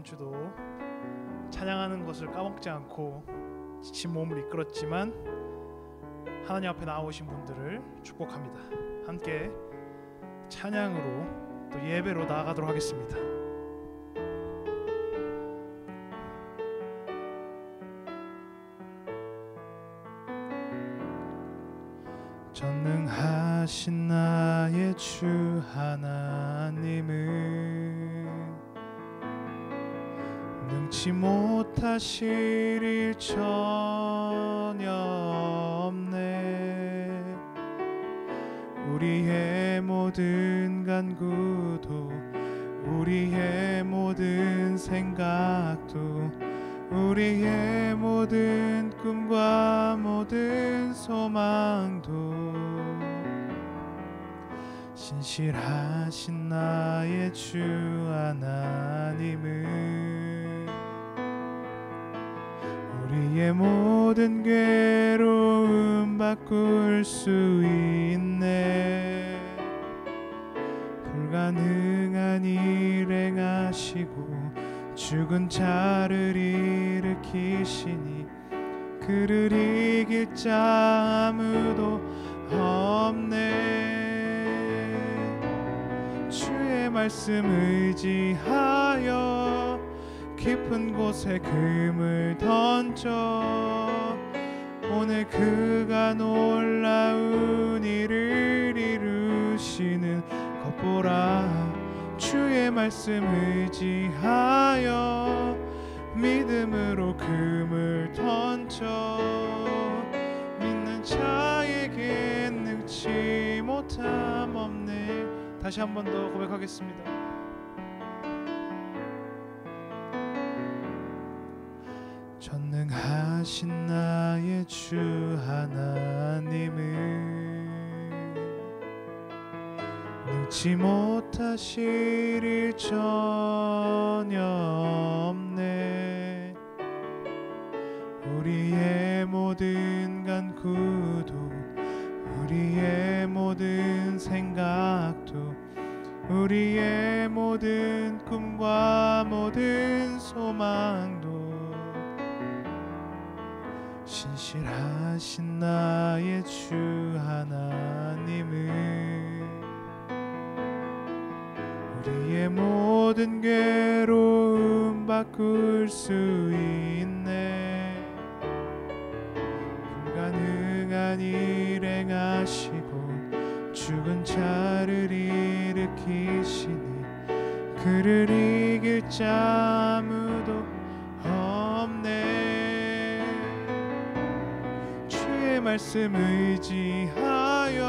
이번 주도 찬양하는 것을 까먹지 않고 지친 몸을 이끌었지만 하나님 앞에 나오신 분들을 축복합니다. 함께 찬양으로 또 예배로 나아가도록 하겠습니다. 전능하신 나의 주 하나님은 능치 못하실 일 전혀 없네. 우리의 모든 간구도 우리의 모든 생각도 우리의 모든 꿈과 모든 소망도 신실하신 나의 주 하나님은 우리의 모든 괴로움 바꿀 수 있네. 불가능한 일 행하시고 죽은 자를 일으키시니 그를 이길 자 아무도 없네. 주의 말씀 의지하여 깊은 곳에 금을 던져 오늘 그가 놀라운 일을 이루시는 것 보라. 주의 말씀 의지하여 믿음으로 금을 던져 믿는 자에게 능치 못함 없네. 다시 한 번 더 고백하겠습니다. 전능하신 나의 주 하나님은 능치 못하실 일 전혀 없네. 우리의 모든 간구도 우리의 모든 생각도 우리의 모든 꿈과 모든 소망도 신실하신 나의 주 하나님은 우리의 모든 괴로움 바꿀 수 있네. 불가능한 일 행하시고 죽은 자를 일으키시니 그를 이길 자 아무도 없네. 주의 말씀 의지하여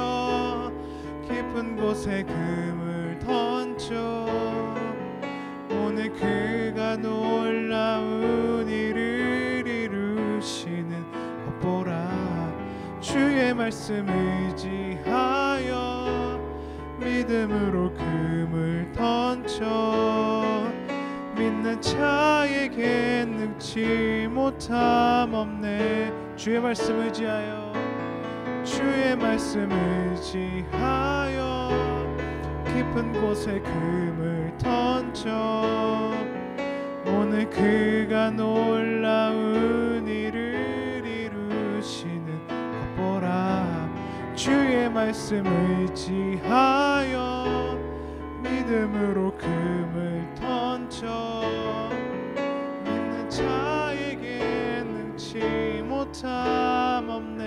깊은 곳에 금을 던져 오늘 그가 놀라운 일을 이루시는 것 보라. 주의 말씀 의지하여 믿음으로 금을 던져 믿는 자에게 능치 못함 없네. 주의 말씀 의지하여 주의 말씀 의지하여 깊은 곳에 금을 던져 오늘 그가 놀라운 일을 이루시는 것 보라. 주의 말씀 의지하여 믿음으로 금을 던져 믿는 자에게 능치 못함 없네.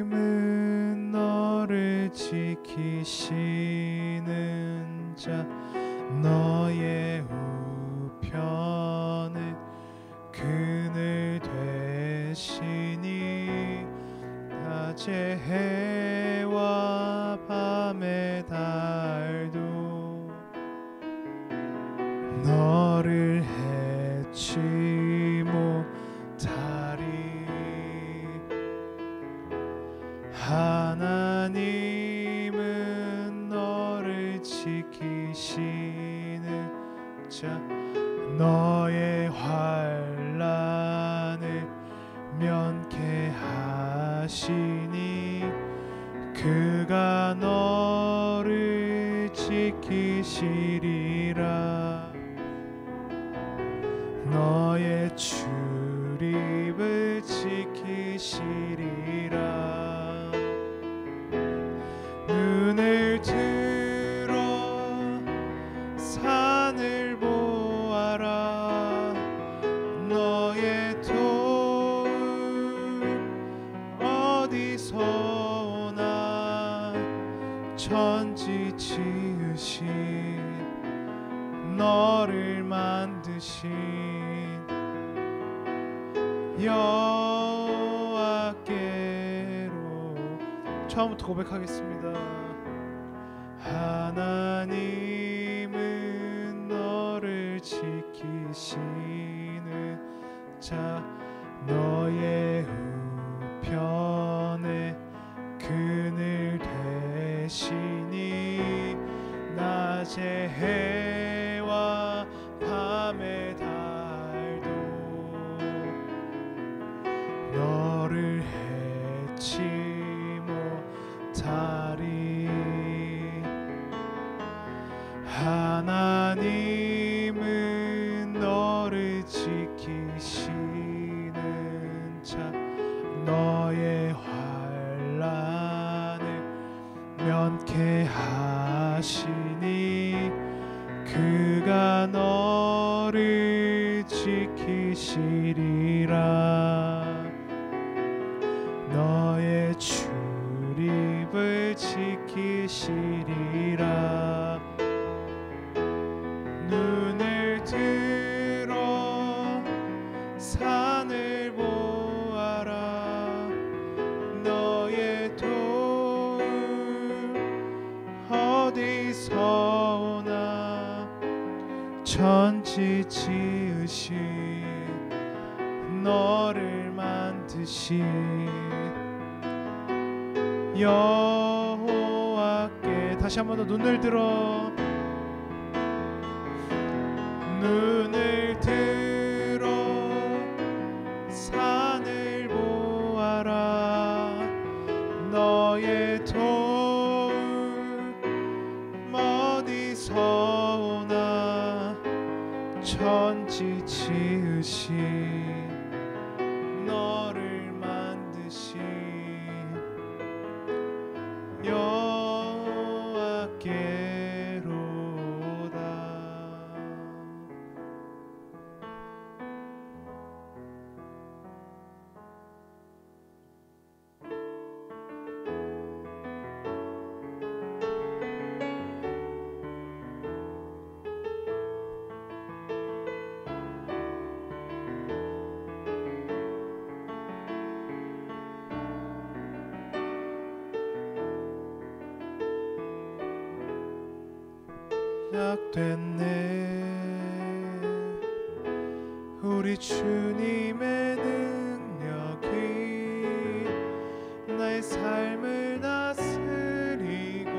하나님은 너를 지키시는 자 너의 우편에 그늘 되시니 낮의 해와 밤의 달도 너를 해치 못하 너의 환난을 면케하시니 그가 너를 지키시리라. 너의 출입을 지키시리라. 눈을 들어 산을 보아라. 너의 도움 어디서 오나. 천지 지으신 너를 만드신 여호와께로. 처음부터 고백하겠습니다. 하나님은 너를 지키시는 자, 너의 우편에 그늘 되시니 낮의 해와 밤의 달도 너를 해치 못하리. 하나님은 너를 지키시는 자, 너의 환난을 면케하시니 그가 너를 지키시리라. 너의 출입을 지키시리라. 눈을 들어 산을 보아라. 너의 도움 어디서 오나. 천지 지으신 너를 만드신 여호와께. 다시 한 번 더 눈을 들어. 눈을 들어 산을 보아라. 너의 도움 어디서 오나. 천지 지으신 너를 만드신 여호와께로다. 시작됐네. 우리 주님의 능력이 나의 삶을 다스리고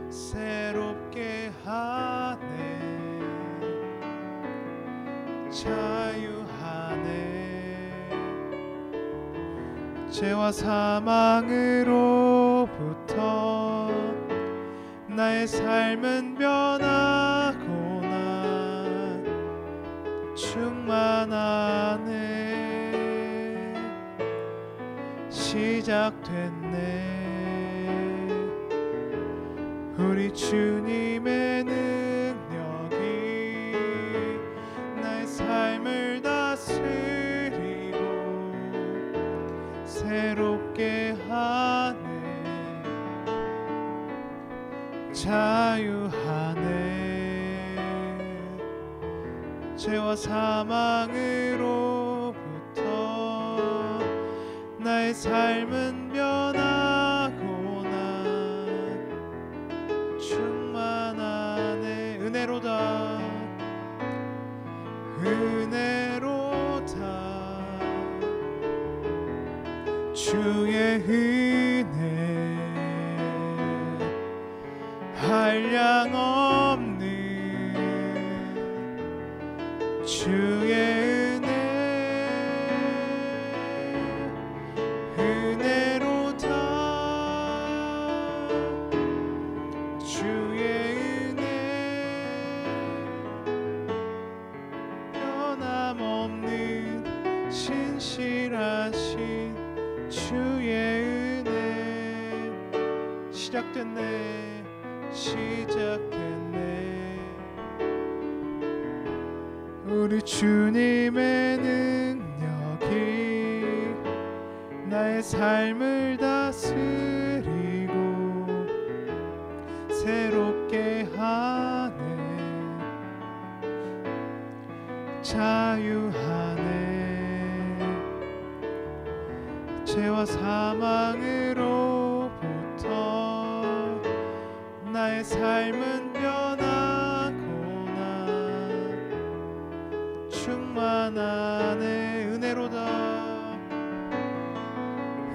새롭게 하네. 자유하네. 죄와 사망으로부터 나의 삶은 변하고나 충만하네. 시작됐네. 우리 주님의 능력이 나의 삶을 다스리고 새롭게 하네. 자유하네. 죄와 사망으로부터 나의 삶은 변하고나 충만하네. 은혜로다. 은혜로다. 주의 은혜 한량 없는 주의 은혜로다. 주의 은혜 변함없는 신실하신 주의 은혜. 시작됐네 우리 주님의 능력이 나의 삶을 다스리고 새롭게 하네. 자유하네. 죄와 사망으로부터 나의 삶은 변하거나 충만하네. 은혜로다.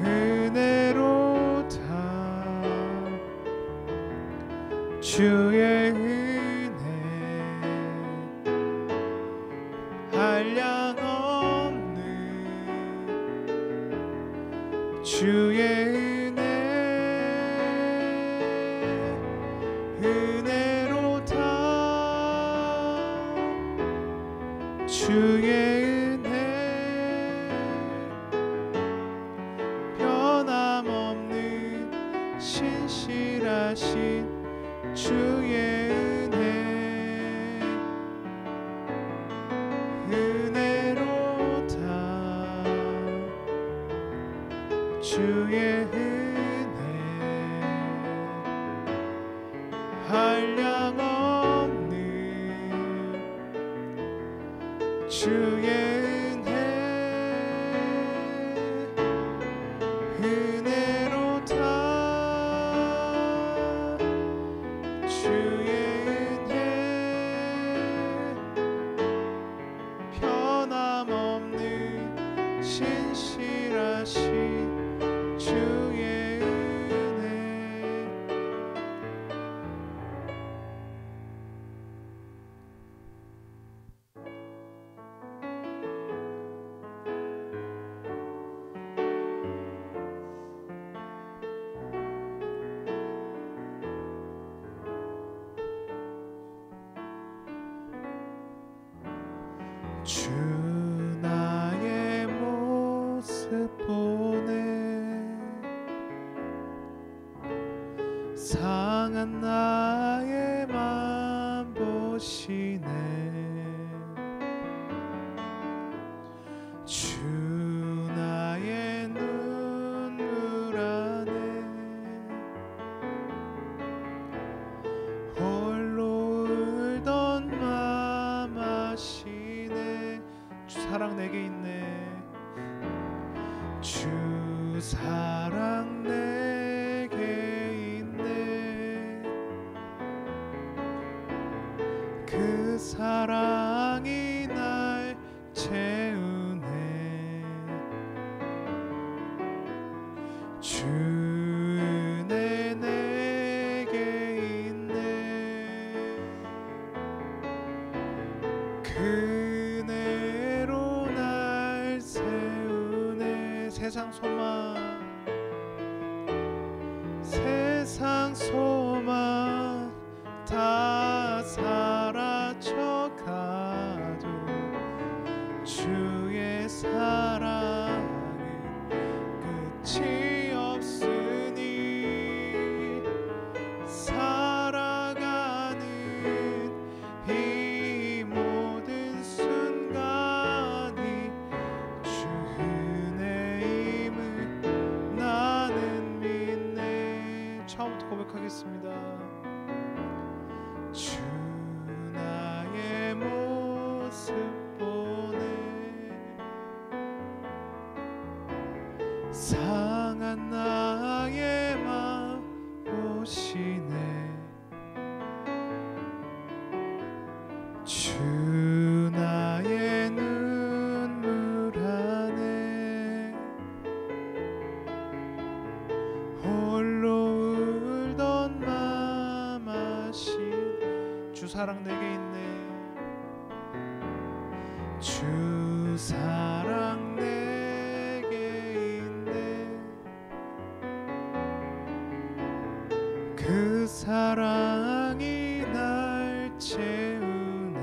은혜로다. 주의 은혜 한량 없는 주의 은혜. 은혜로다. 주의 은혜 변함없는 신실하신 주의 은혜. 은혜로다. 주의 은혜 한량 없는 주의 은혜. 은혜로다. 주의 은혜 변함없는 신실하신 주의 은혜. 주 나의 모습 보네. 상한 나의 맘 보시네. 주 나의 눈물 안에 홀로 울던 맘 아시네. 주 사랑 내게 있네. 주 사랑 내게 있네. 그 사랑이 날 채우네. 주 은혜 내게 있네. 그 은혜로 날 세우네. 세상 소망 세상 소망 다 사라져가도 주의 사랑은 끝이 없으니 살아가는 이 모든 순간이 주 은혜임을 나는 믿네. 처음부터 고백하겠습니다. 주 나의 모습 보네. 주 사랑 내게 있네. 그 사랑이 날 채우네.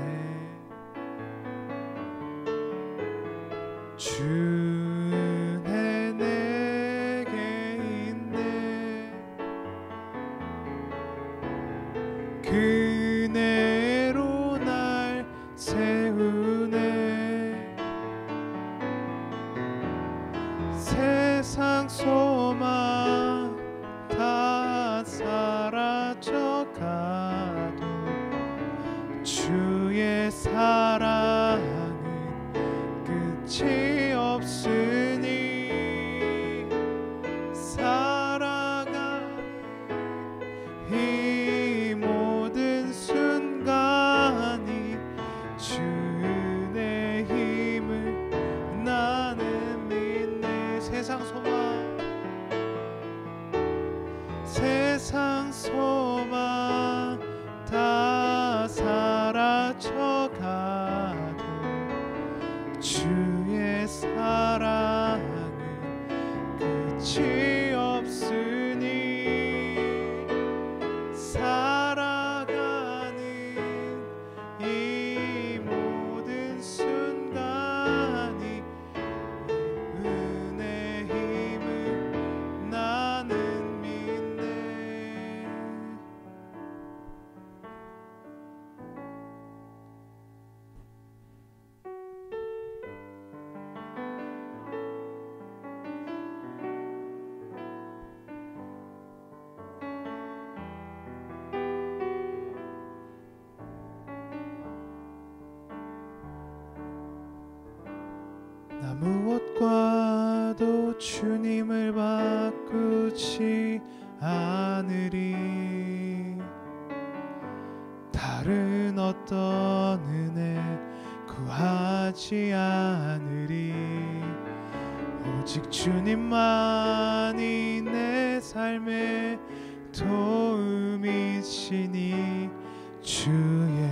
주네 내게 있네. 그네로 날 세우네. 세상 소망 다 사라져가도 주의 사랑은 끝이 없으니 살아가는 이 모든 순간이 주의 힘을 나는 믿네. 세상 소망 다 사라져가도 주의 사랑은 끝이 없으니 살아가는 이 모든 순간이 은혜의 힘을 나는 믿네. 나 무엇과도 주님을 바꾸지 않으리. 다른 어떤 은혜 구하지 않으리. 오직 주님만이 내 삶의 도움이시니 주의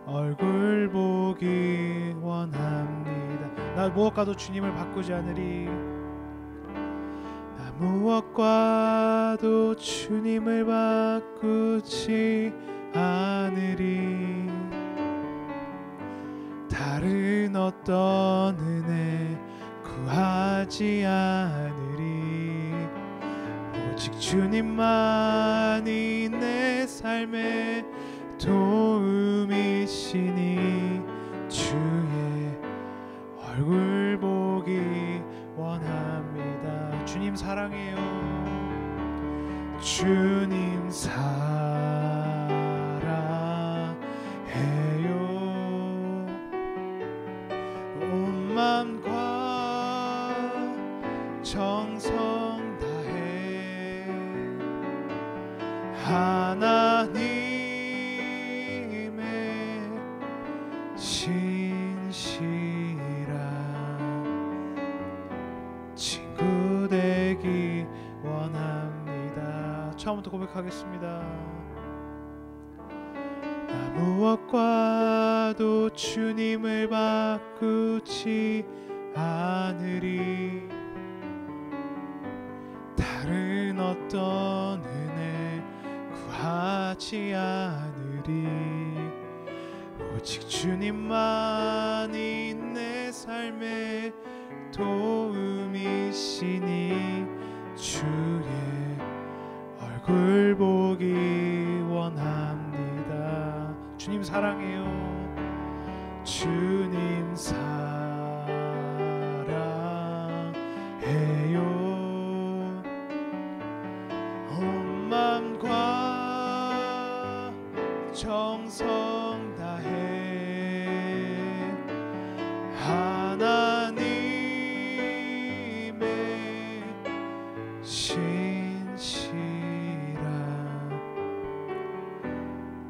얼굴 보기 원합니다. 나 무엇과도 주님을 바꾸지 않으리. 나 무엇과도 주님을 바꾸지 않으리. 다른 어떤 은혜 구하지 않으리. 오직 주님만이 내 삶의 도움이시니 주의 얼굴 보기 원합니다. 주님 사랑해요. 주님 사랑해요. 온 맘과 정성 다해 하나님의 신실한 친구 되기 원합니다. 처음부터 고백하겠습니다. 나 무엇과도 주님을 바꾸지 않으리. 다른 어떤 은혜 구하지 않으리. 오직 주님만이 내 삶의 도움이시니 주의 얼굴 보기 원합니다. 주님 사랑해요. 주님 사랑해요. 온 맘과 정성 다해 하나님의 신실한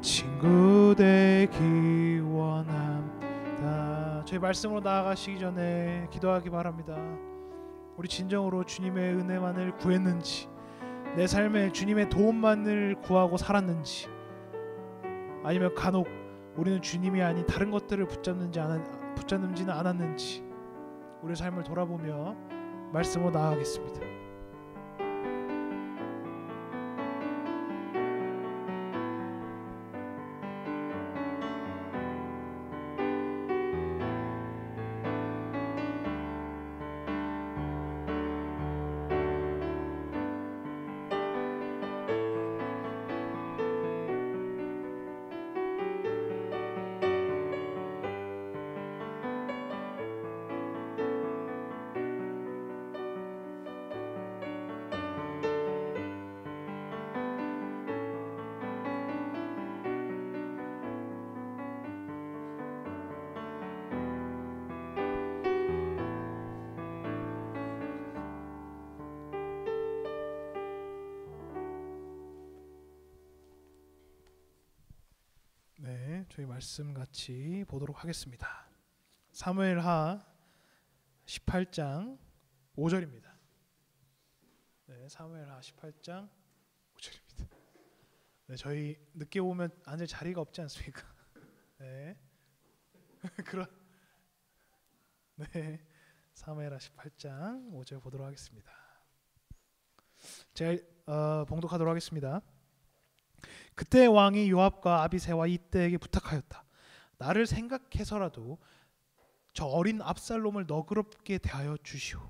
친구 되기 원합니다. 저희 말씀으로 나아가시기 전에 기도하기 바랍니다. 우리 진정으로 주님의 은혜만을 구했는지, 내 삶에 주님의 도움만을 구하고 살았는지, 아니면 간혹 우리는 주님이 아닌 다른 것들을 붙잡는지는 않았는지 우리의 삶을 돌아보며 말씀으로 나아가겠습니다. 네, 저희 말씀 같이 보도록 하겠습니다. 사무엘하 18장 5절입니다. 네, 사무엘하 18장 5절입니다. 네, 저희 늦게 오면 앉을 자리가 없지 않습니까? 네, 네, 사무엘하 18장 5절 보도록 하겠습니다. 제가 봉독하도록 하겠습니다. 그때 왕이 요압과 아비새와 이때에게 부탁하였다. 나를 생각해서라도 저 어린 압살롬을 너그럽게 대하여 주시오.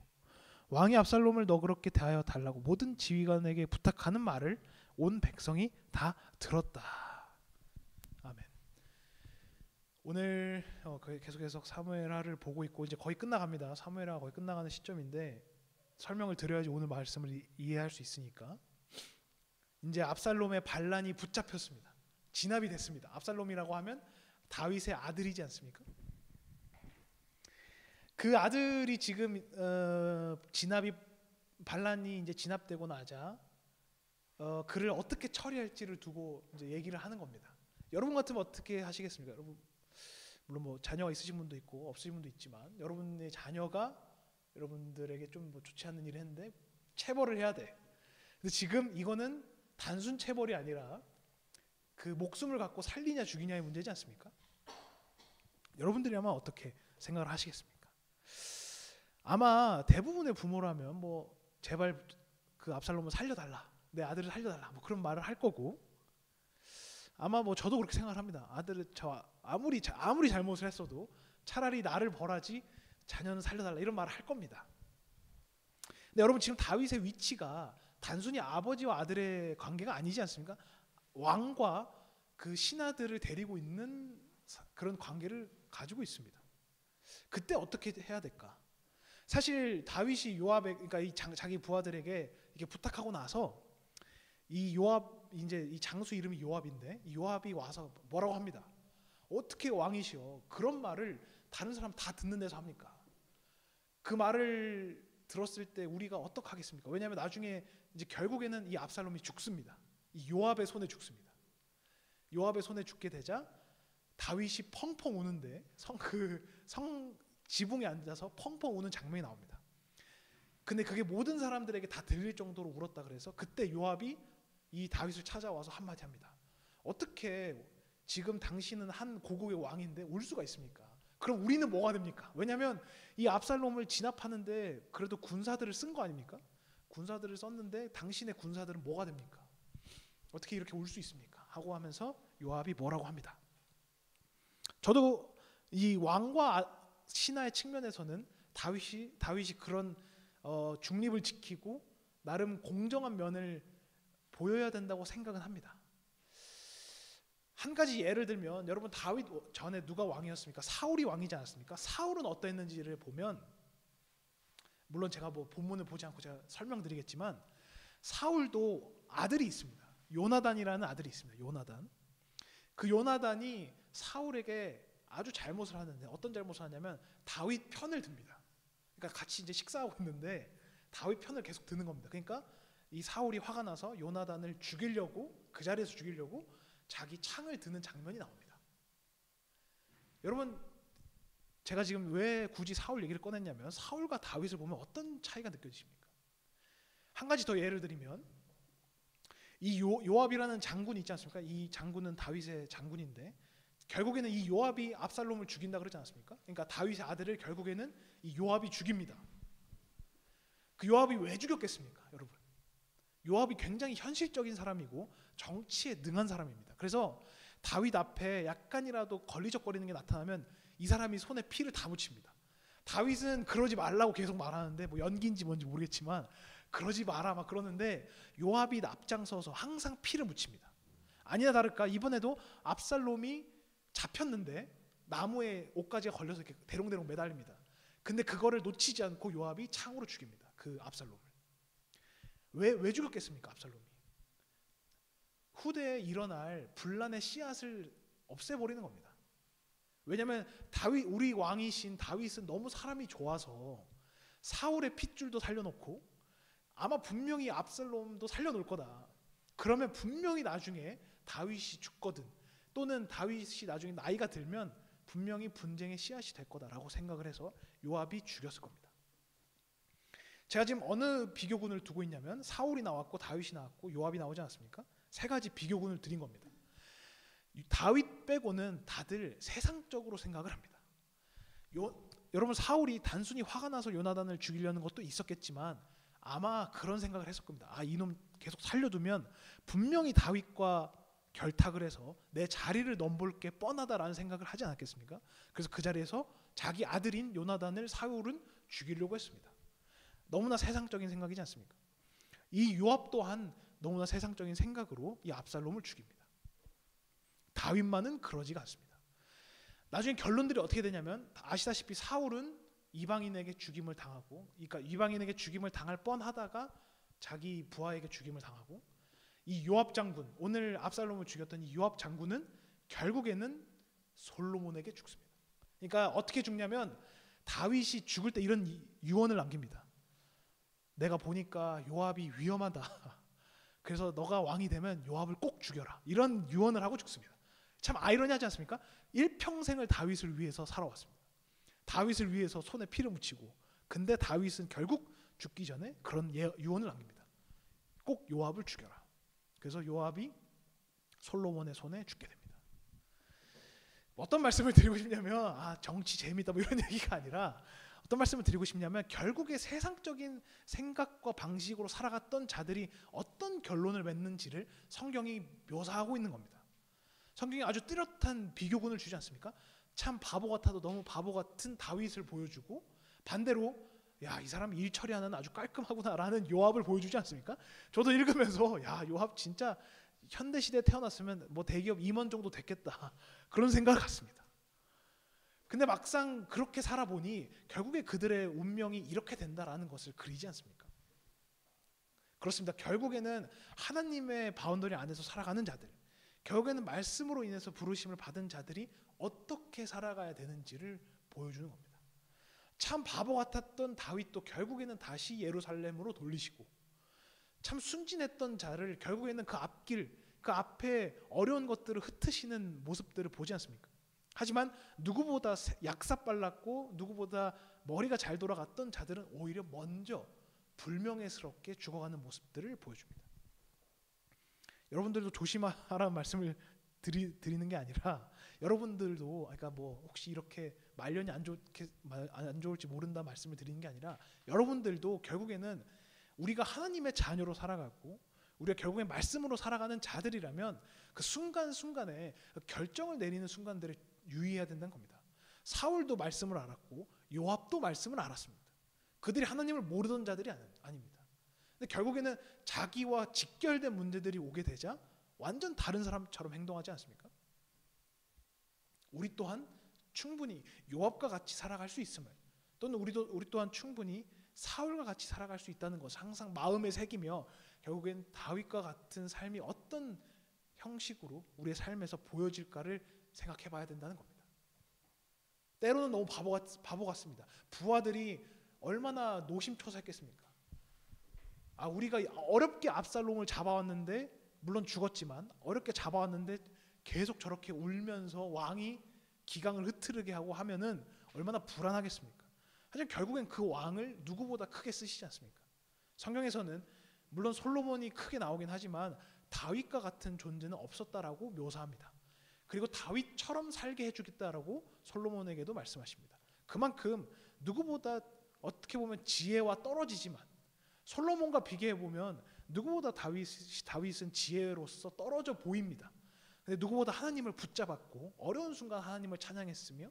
왕이 압살롬을 너그럽게 대하여 달라고 모든 지휘관에게 부탁하는 말을 온 백성이 다 들었다. 아멘. 오늘 계속해서 사무엘하를 보고 있고 이제 거의 끝나갑니다. 사무엘하가 거의 끝나가는 시점인데 설명을 드려야지 오늘 말씀을 이해할 수 있으니까. 이제 압살롬의 반란이 붙잡혔습니다. 진압이 됐습니다. 압살롬이라고 하면 다윗의 아들이지 않습니까? 그 아들이 지금 반란이 이제 진압되고 나자 그를 어떻게 처리할지를 두고 이제 얘기를 하는 겁니다. 여러분 같으면 어떻게 하시겠습니까? 여러분 물론 뭐 자녀가 있으신 분도 있고 없으신 분도 있지만 여러분의 자녀가 여러분들에게 좀 뭐 좋지 않는 일을 했는데 체벌을 해야 돼. 근데 지금 이거는 단순 체벌이 아니라 그 목숨을 갖고 살리냐 죽이냐의 문제지 않습니까? 여러분들이 아마 어떻게 생각을 하시겠습니까? 아마 대부분의 부모라면 뭐 제발 그 압살롬을 살려달라, 내 아들을 살려달라, 뭐 그런 말을 할 거고, 아마 뭐 저도 그렇게 생각을 합니다. 아들을 아무리 잘못을 했어도 차라리 나를 벌하지 자녀는 살려달라 이런 말을 할 겁니다. 근데 여러분 지금 다윗의 위치가 단순히 아버지와 아들의 관계가 아니지 않습니까? 왕과 그 신하들을 데리고 있는 그런 관계를 가지고 있습니다. 그때 어떻게 해야 될까? 사실 다윗이 요압에, 그러니까 자기 부하들에게 이렇게 부탁하고 나서 이 요압, 이제 이 장수 이름이 요압인데 이 요압이 와서 뭐라고 합니다. 어떻게 왕이시여 그런 말을 다른 사람 다 듣는 데서 합니까? 그 말을 들었을 때 우리가 어떡하겠습니까? 왜냐하면 나중에 이제 결국에는 이 압살롬이 죽습니다. 이 요압의 손에 죽습니다. 요압의 손에 죽게 되자 다윗이 펑펑 우는데 성 지붕에 앉아서 펑펑 우는 장면이 나옵니다. 근데 그게 모든 사람들에게 다 들릴 정도로 울었다 그래서 그때 요압이 이 다윗을 찾아와서 한마디 합니다. 어떻게 지금 당신은 한 고국의 왕인데 울 수가 있습니까? 그럼 우리는 뭐가 됩니까? 왜냐하면 이 압살롬을 진압하는데 그래도 군사들을 쓴 거 아닙니까? 군사들을 썼는데 당신의 군사들은 뭐가 됩니까? 어떻게 이렇게 울 수 있습니까? 하고 하면서 요압이 뭐라고 합니다. 저도 이 왕과 신하의 측면에서는 다윗이 그런 중립을 지키고 나름 공정한 면을 보여야 된다고 생각은 합니다. 한 가지 예를 들면 여러분 다윗 전에 누가 왕이었습니까? 사울이 왕이지 않았습니까? 사울은 어떠했는지를 보면 물론 제가 뭐 본문을 보지 않고 제가 설명드리겠지만 사울도 아들이 있습니다. 요나단이라는 아들이 있습니다. 요나단. 그 요나단이 사울에게 아주 잘못을 하는데 어떤 잘못을 하냐면 다윗 편을 듭니다. 그러니까 같이 이제 식사하고 있는데 다윗 편을 계속 드는 겁니다. 그러니까 이 사울이 화가 나서 요나단을 죽이려고 그 자리에서 죽이려고 자기 창을 드는 장면이 나옵니다. 여러분 제가 지금 왜 굳이 사울 얘기를 꺼냈냐면 사울과 다윗을 보면 어떤 차이가 느껴지십니까? 한 가지 더 예를 들면 이 요압이라는 장군이 있지 않습니까? 이 장군은 다윗의 장군인데 결국에는 이 요압이 압살롬을 죽인다 그러지 않았습니까? 그러니까 다윗의 아들을 결국에는 이 요압이 죽입니다. 그 요압이 왜 죽였겠습니까, 여러분? 요압이 굉장히 현실적인 사람이고 정치에 능한 사람입니다. 그래서 다윗 앞에 약간이라도 걸리적거리는 게 나타나면 이 사람이 손에 피를 다 묻힙니다. 다윗은 그러지 말라고 계속 말하는데 뭐 연기인지 뭔지 모르겠지만 그러지 마라 막 그러는데 요압이 앞장서서 항상 피를 묻힙니다. 아니나 다를까 이번에도 압살롬이 잡혔는데 나무에 옷가지가 걸려서 이렇게 대롱대롱 매달립니다. 근데 그거를 놓치지 않고 요압이 창으로 죽입니다. 그 압살롬을. 왜 죽였겠습니까, 압살롬이? 후대에 일어날 분란의 씨앗을 없애버리는 겁니다. 왜냐하면 우리 왕이신 다윗은 너무 사람이 좋아서 사울의 핏줄도 살려놓고 아마 분명히 압살롬도 살려놓을 거다. 그러면 분명히 나중에 다윗이 죽거든 또는 다윗이 나중에 나이가 들면 분명히 분쟁의 씨앗이 될 거다라고 생각을 해서 요압이 죽였을 겁니다. 제가 지금 어느 비교군을 두고 있냐면 사울이 나왔고 다윗이 나왔고 요압이 나오지 않았습니까? 세 가지 비교군을 드린 겁니다. 다윗 빼고는 다들 세상적으로 생각을 합니다. 여러분 사울이 단순히 화가 나서 요나단을 죽이려는 것도 있었겠지만 아마 그런 생각을 했을 겁니다. 이놈 계속 살려두면 분명히 다윗과 결탁을 해서 내 자리를 넘볼 게 뻔하다라는 생각을 하지 않았겠습니까? 그래서 그 자리에서 자기 아들인 요나단을 사울은 죽이려고 했습니다. 너무나 세상적인 생각이지 않습니까? 이 요압 또한 너무나 세상적인 생각으로 이 압살롬을 죽입니다. 다윗만은 그러지가 않습니다. 나중에 결론들이 어떻게 되냐면 아시다시피 사울은 이방인에게 죽임을 당하고, 그러니까 이방인에게 죽임을 당할 뻔하다가 자기 부하에게 죽임을 당하고, 이 요압 장군, 오늘 압살롬을 죽였던 이 요압 장군은 결국에는 솔로몬에게 죽습니다. 그러니까 어떻게 죽냐면 다윗이 죽을 때 이런 유언을 남깁니다. 내가 보니까 요압이 위험하다. 그래서 너가 왕이 되면 요압을 꼭 죽여라. 이런 유언을 하고 죽습니다. 참 아이러니하지 않습니까? 일평생을 다윗을 위해서 살아왔습니다. 다윗을 위해서 손에 피를 묻히고, 근데 다윗은 결국 죽기 전에 그런 유언을 남깁니다. 꼭 요압을 죽여라. 그래서 요압이 솔로몬의 손에 죽게 됩니다. 어떤 말씀을 드리고 싶냐면 정치 재미있다 뭐 이런 얘기가 아니라 어떤 말씀을 드리고 싶냐면 결국에 세상적인 생각과 방식으로 살아갔던 자들이 어떤 결론을 맺는지를 성경이 묘사하고 있는 겁니다. 성경이 아주 뚜렷한 비교군을 주지 않습니까? 참 바보 같아도 너무 바보 같은 다윗을 보여주고, 반대로 이 사람 일 처리하는 아주 깔끔하구나라는 요압을 보여주지 않습니까? 저도 읽으면서 요압 진짜 현대시대에 태어났으면 뭐 대기업 임원 정도 됐겠다 그런 생각을 갖습니다. 근데 막상 그렇게 살아보니 결국에 그들의 운명이 이렇게 된다라는 것을 그리지 않습니까? 그렇습니다. 결국에는 하나님의 바운더리 안에서 살아가는 자들, 결국에는 말씀으로 인해서 부르심을 받은 자들이 어떻게 살아가야 되는지를 보여주는 겁니다. 참 바보 같았던 다윗도 결국에는 다시 예루살렘으로 돌리시고, 참 순진했던 자를 결국에는 그 앞길, 그 앞에 어려운 것들을 흩으시는 모습들을 보지 않습니까? 하지만 누구보다 약삭빨랐고 누구보다 머리가 잘 돌아갔던 자들은 오히려 먼저 불명예스럽게 죽어가는 모습들을 보여줍니다. 여러분들도 조심하라는 말씀을 드리는 게 아니라, 여러분들도 그러니까 뭐 혹시 이렇게 말년이 안 좋을지 모른다 말씀을 드리는 게 아니라, 여러분들도 결국에는 우리가 하나님의 자녀로 살아가고 우리가 결국에 말씀으로 살아가는 자들이라면 그 순간순간에 결정을 내리는 순간들을 유의해야 된다는 겁니다. 사울도 말씀을 알았고 요압도 말씀을 알았습니다. 그들이 하나님을 모르던 자들이 아닙니다. 근데 결국에는 자기와 직결된 문제들이 오게 되자 완전 다른 사람처럼 행동하지 않습니까? 우리 또한 충분히 요압과 같이 살아갈 수 있음을, 또는 우리 또한 충분히 사울과 같이 살아갈 수 있다는 것을 항상 마음에 새기며 결국엔 다윗과 같은 삶이 어떤 형식으로 우리의 삶에서 보여질까를 생각해 봐야 된다는 겁니다. 때로는 너무 바보 같습니다. 부하들이 얼마나 노심초사했겠습니까? 우리가 어렵게 압살롬을 잡아왔는데, 물론 죽었지만 어렵게 잡아왔는데 계속 저렇게 울면서 왕이 기강을 흐트르게 하고 하면은 얼마나 불안하겠습니까? 하지만 결국엔 그 왕을 누구보다 크게 쓰시지 않습니까? 성경에서는 물론 솔로몬이 크게 나오긴 하지만 다윗과 같은 존재는 없었다라고 묘사합니다. 그리고 다윗처럼 살게 해주겠다라고 솔로몬에게도 말씀하십니다. 그만큼 누구보다 어떻게 보면 지혜와 떨어지지만 솔로몬과 비교해 보면 누구보다 다윗은 지혜로서 떨어져 보입니다. 근데 누구보다 하나님을 붙잡았고 어려운 순간 하나님을 찬양했으며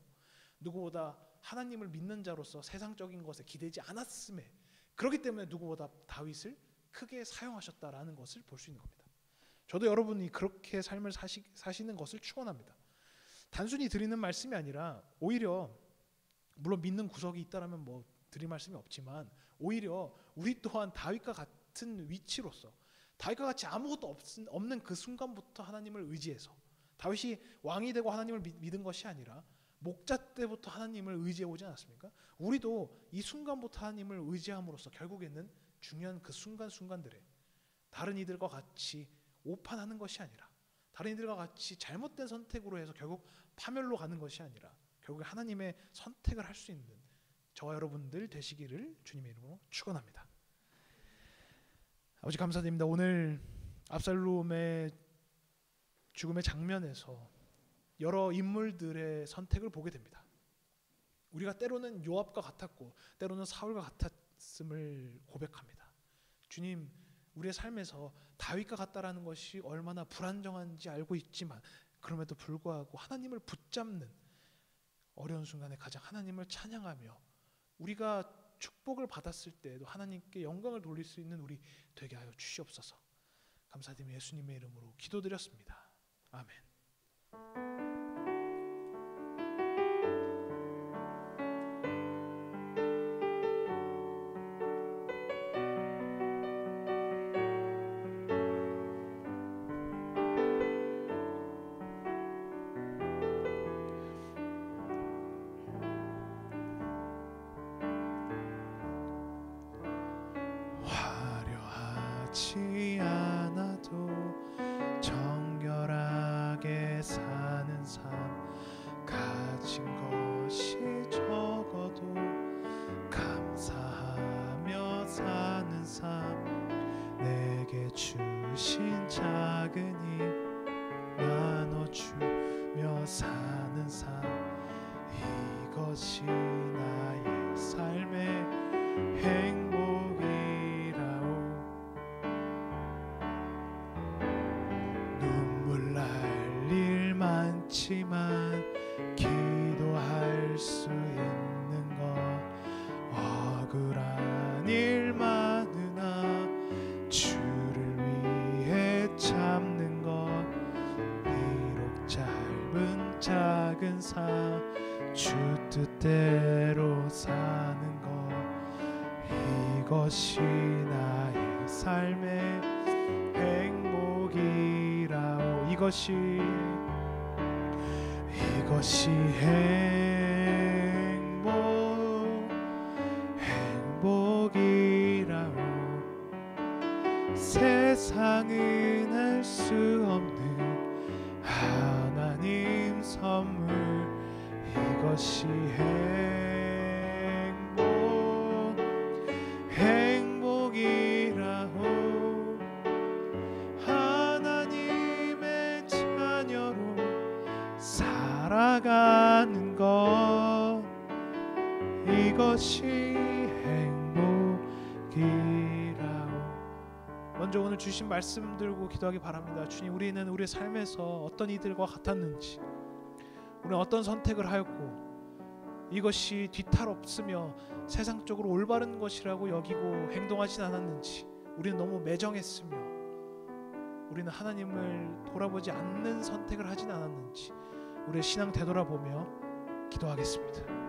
누구보다 하나님을 믿는 자로서 세상적인 것에 기대지 않았음에 그렇기 때문에 누구보다 다윗을 크게 사용하셨다라는 것을 볼 수 있는 겁니다. 저도 여러분이 그렇게 삶을 사시는 것을 축원합니다. 단순히 드리는 말씀이 아니라 오히려 물론 믿는 구석이 있다라면 뭐 드릴 말씀이 없지만 오히려 우리 또한 다윗과 같은 위치로서 다윗과 같이 아무것도 없는 그 순간부터 하나님을 의지해서 다윗이 왕이 되고 하나님을 믿은 것이 아니라 목자 때부터 하나님을 의지해 오지 않았습니까? 우리도 이 순간부터 하나님을 의지함으로써 결국에는 중요한 그 순간순간들에 다른 이들과 같이 오판하는 것이 아니라 다른 이들과 같이 잘못된 선택으로 해서 결국 파멸로 가는 것이 아니라 결국 하나님의 선택을 할 수 있는 저와 여러분들 되시기를 주님의 이름으로 축원합니다. 아버지 감사드립니다. 오늘 압살롬의 죽음의 장면에서 여러 인물들의 선택을 보게 됩니다. 우리가 때로는 요압과 같았고 때로는 사울과 같았음을 고백합니다. 주님, 우리의 삶에서 다윗과 같다라는 것이 얼마나 불안정한지 알고 있지만 그럼에도 불구하고 하나님을 붙잡는 어려운 순간에 가장 하나님을 찬양하며 우리가 축복을 받았을 때에도 하나님께 영광을 돌릴 수 있는 우리 되게 하여 주시옵소서. 감사드리며 예수님의 이름으로 기도드렸습니다. 아멘. 화려하지 않아도 정결하게 사는 삶 가진 것이 적어도 감사하며 사는 삶 내게 주신 작은 힘 나눠주며 사는 삶 이것이 나의 삶의 행복이라오. 눈물 날 일 많지만 기도할 수 있는 것 억울한 일 많으나 주를 위해 참는 것 비록 짧은 작은 삶 주 뜻대로 사는 것 이것이 나의 삶의 행복이라오. 이것이 행복이라오. 세상은 알 수 없는 하나님 선물 이것이 행복이라오. 하나님의 자녀로 살아가는 것 이것이 행복이라오. 먼저 오늘 주신 말씀 들고 기도하기 바랍니다. 주님, 우리는 우리의 삶에서 어떤 이들과 같았는지 우리는 어떤 선택을 하였고 이것이 뒤탈없으며 세상적으로 올바른 것이라고 여기고 행동하진 않았는지 우리는 너무 매정했으며 우리는 하나님을 돌아보지 않는 선택을 하진 않았는지 우리의 신앙 되돌아보며 기도하겠습니다.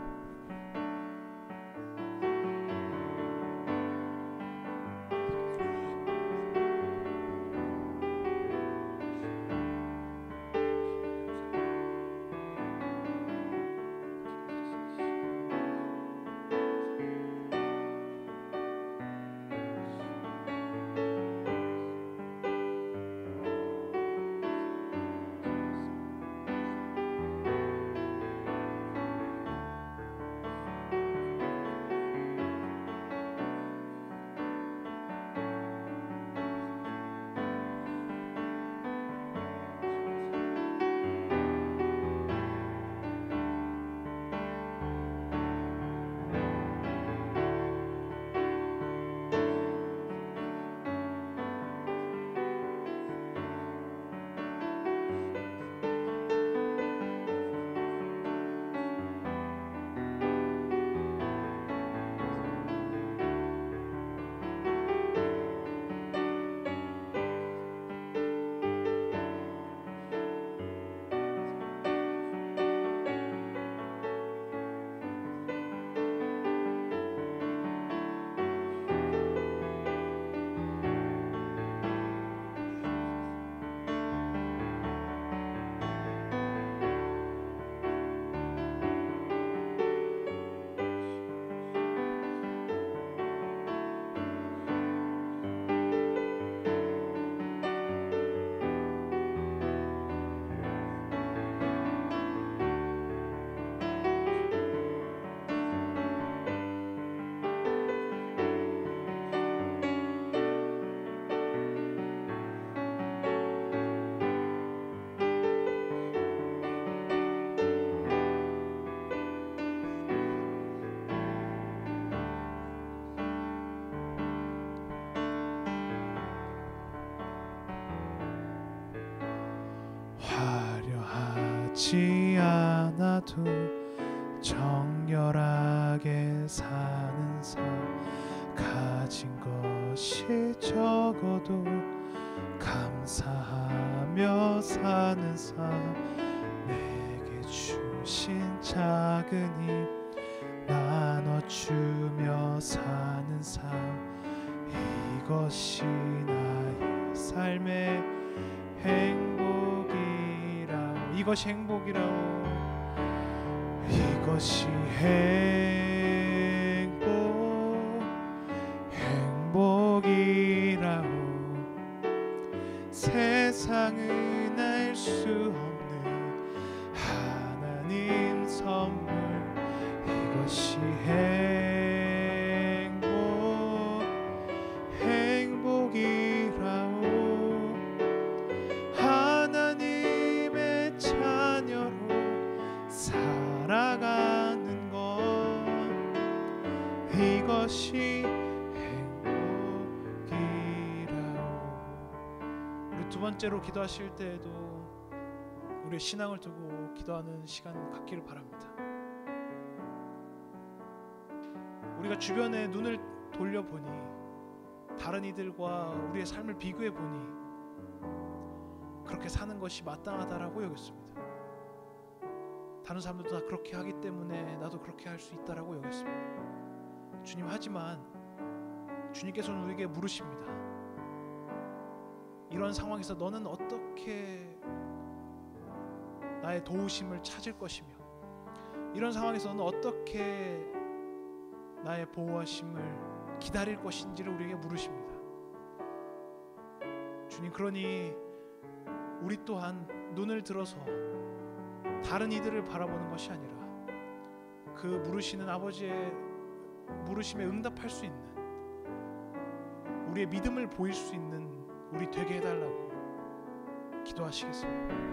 좋지 않아도 정결하게 사는 삶, 가진 것이 적어도 감사하며 사는 삶, 내게 주신 작은 힘 나눠주며 사는 삶, 이것이 나의 삶의 행복이라오. 이것이 행복이라오. 이것이 행복이라오. 세상은 알 수 없는 하나님 선물, 이것이 행복이라오. 하나님의 자녀로 살아가는 것, 이것이 행복이라오. 우리 두 번째로 기도하실 때에도 우리의 신앙을 두고 기도하는 시간 갖기를 바랍니다. 우리가 주변에 눈을 돌려보니 다른 이들과 우리의 삶을 비교해보니 그렇게 사는 것이 마땅하다라고 여겼습니다. 다른 사람들도 다 그렇게 하기 때문에 나도 그렇게 할 수 있다라고 여겼습니다. 주님, 하지만 주님께서는 우리에게 물으십니다. 이런 상황에서 너는 어떻게 나의 도우심을 찾을 것이며, 이런 상황에서 너는 어떻게 나의 보호하심을 기다릴 것인지를 우리에게 물으십니다. 주님, 그러니 우리 또한 눈을 들어서 다른 이들을 바라보는 것이 아니라 그 물으시는 아버지의 물으심에 응답할 수 있는, 우리의 믿음을 보일 수 있는 우리 되게 해달라고 기도하시겠습니다.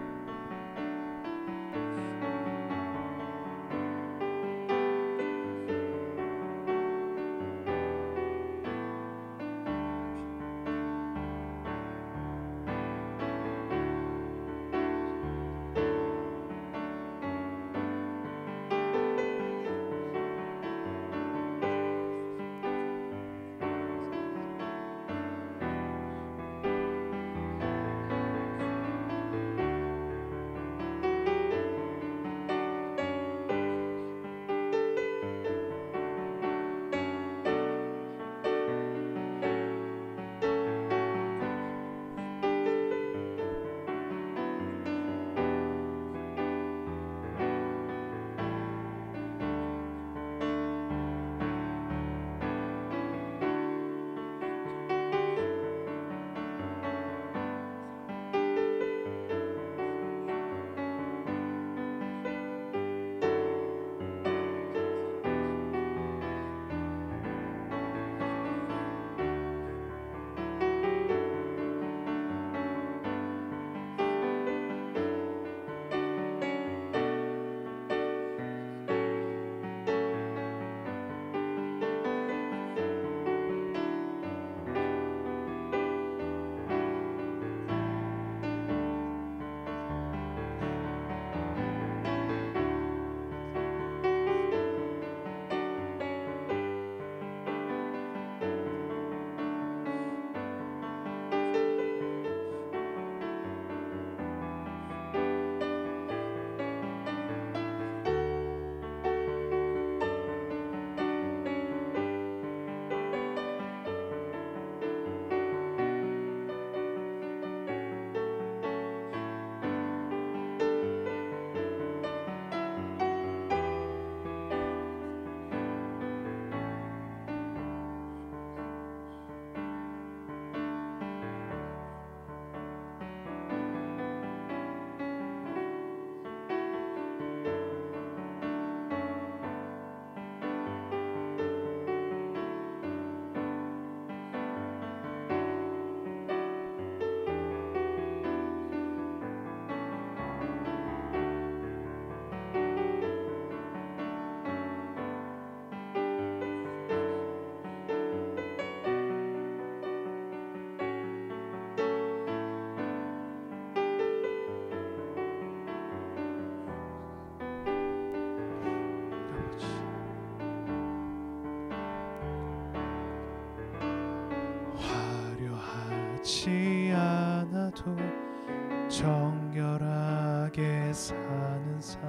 하나님께 사는 삶,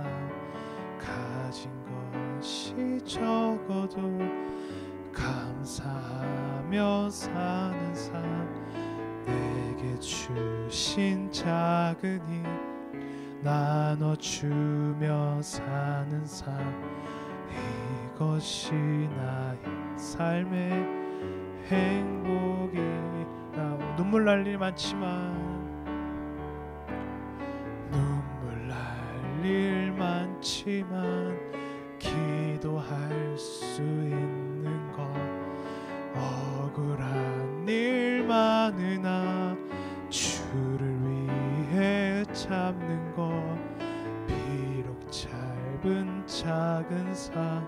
가진 것이 적어도 감사하며 사는 삶, 내게 주신 작은 힘 나눠주며 사는 삶, 이것이 나의 삶의 행복이라. 눈물 날 일 많지만, 눈물 날 일 많지만 기도할 수 있는 것, 억울한 일 많으나 주를 위해 참는 것, 비록 짧은 작은 삶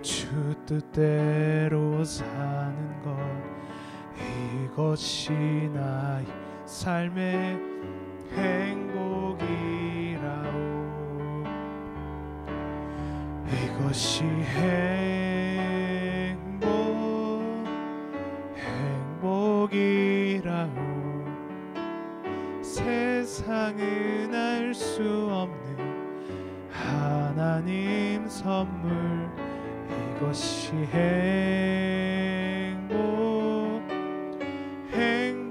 주 뜻대로 사는 것, 이것이 나의 삶의 행복이라오. 이것이 행복이라오. 세상은 알 수 없는 하나님 선물, 이것이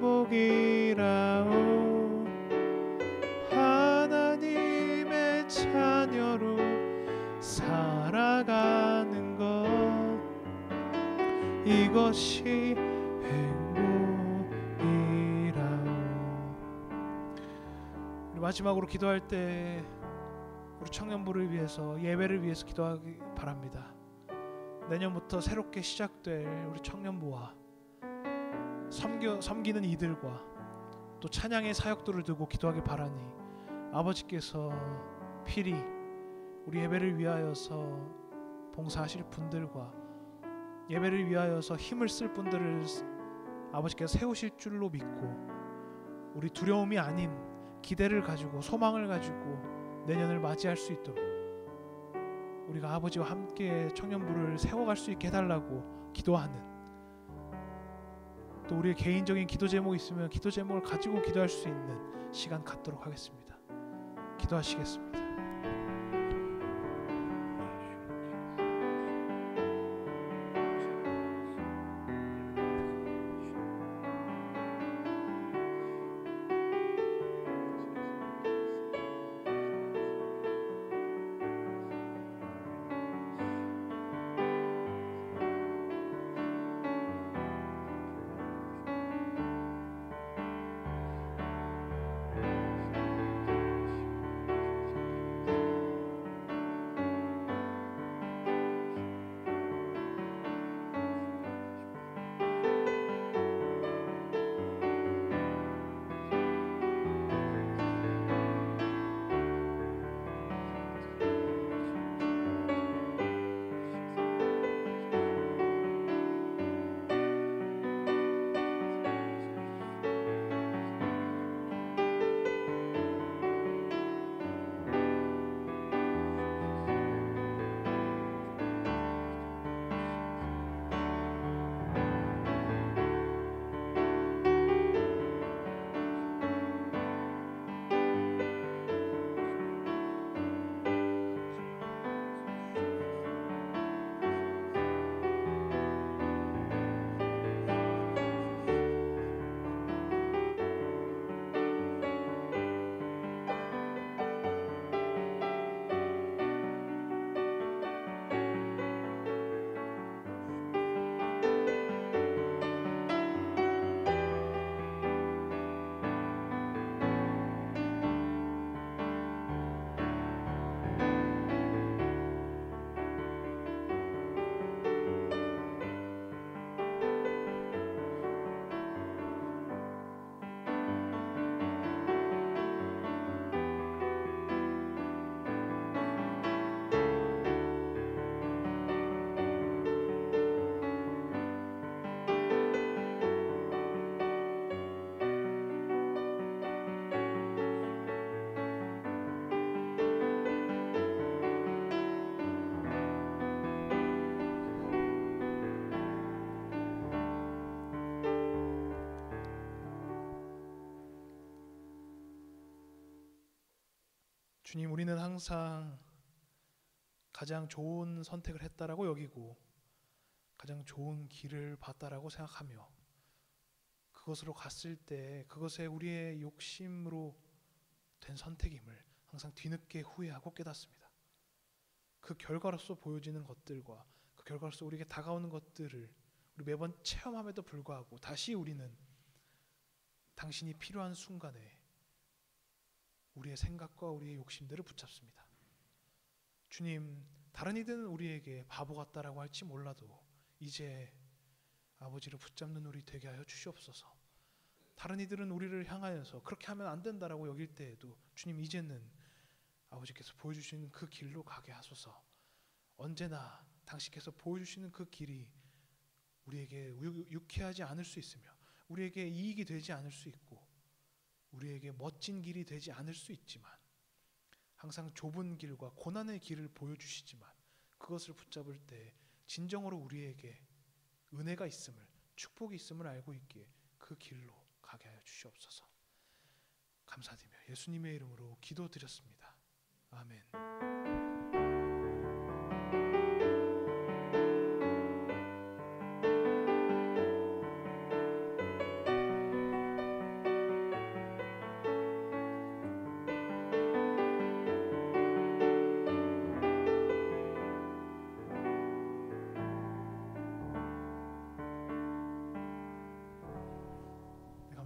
행복이라오. 하나님의 자녀로 살아가는 것, 이것이 행복이라오. 우리 마지막으로 기도할 때 우리 청년부를 위해서, 예배를 위해서 기도하기 바랍니다. 내년부터 새롭게 시작될 우리 청년부와 섬기는 이들과 또 찬양의 사역들을 두고 기도하길 바라니, 아버지께서 필히 우리 예배를 위하여서 봉사하실 분들과 예배를 위하여서 힘을 쓸 분들을 아버지께서 세우실 줄로 믿고, 우리 두려움이 아닌 기대를 가지고 소망을 가지고 내년을 맞이할 수 있도록 우리가 아버지와 함께 청년부를 세워갈 수 있게 해달라고 기도하는, 또 우리의 개인적인 기도 제목이 있으면 기도 제목을 가지고 기도할 수 있는 시간 갖도록 하겠습니다. 기도하시겠습니다. 주님, 우리는 항상 가장 좋은 선택을 했다라고 여기고 가장 좋은 길을 봤다라고 생각하며 그것으로 갔을 때 그것에 우리의 욕심으로 된 선택임을 항상 뒤늦게 후회하고 깨닫습니다. 그 결과로서 보여지는 것들과 그 결과로서 우리에게 다가오는 것들을 우리 매번 체험함에도 불구하고 다시 우리는 당신이 필요한 순간에 우리의 생각과 우리의 욕심들을 붙잡습니다. 주님, 다른 이들은 우리에게 바보 같다라고 할지 몰라도 이제 아버지를 붙잡는 우리 되게 하여 주시옵소서. 다른 이들은 우리를 향하여서 그렇게 하면 안 된다라고 여길 때에도 주님, 이제는 아버지께서 보여주시는 그 길로 가게 하소서. 언제나 당신께서 보여주시는 그 길이 우리에게 유쾌하지 않을 수 있으며 우리에게 이익이 되지 않을 수 있고 우리에게 멋진 길이 되지 않을 수 있지만 항상 좁은 길과 고난의 길을 보여주시지만 그것을 붙잡을 때 진정으로 우리에게 은혜가 있음을, 축복이 있음을 알고 있기에 그 길로 가게 하여 주시옵소서. 감사드리며 예수님의 이름으로 기도드렸습니다. 아멘.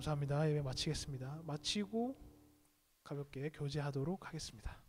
감사합니다. 예배 마치겠습니다. 마치고 가볍게 교제하도록 하겠습니다.